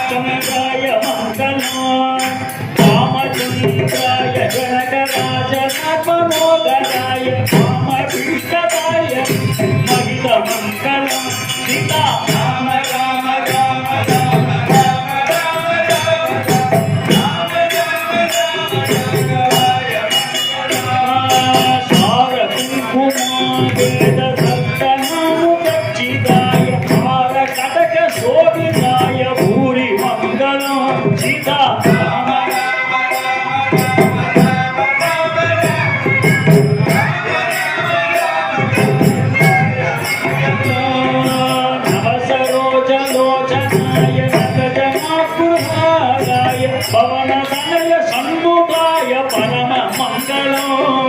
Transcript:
चंद्राय मंगलम् रामचंद्राय जनकराजनपमोदराय रामभीष्टदाय महितमंगलम् सीता राम राम राम राम राम राम राम राम सारकुंकुमा वेद सत्तनामुपचिताय हार कटक शोभिताय भूरि मंगलम् सीता राम नवसरोजलोचनाय नखजनाकुहाराय पवनतनय सन्मुखाय परम मंगलम्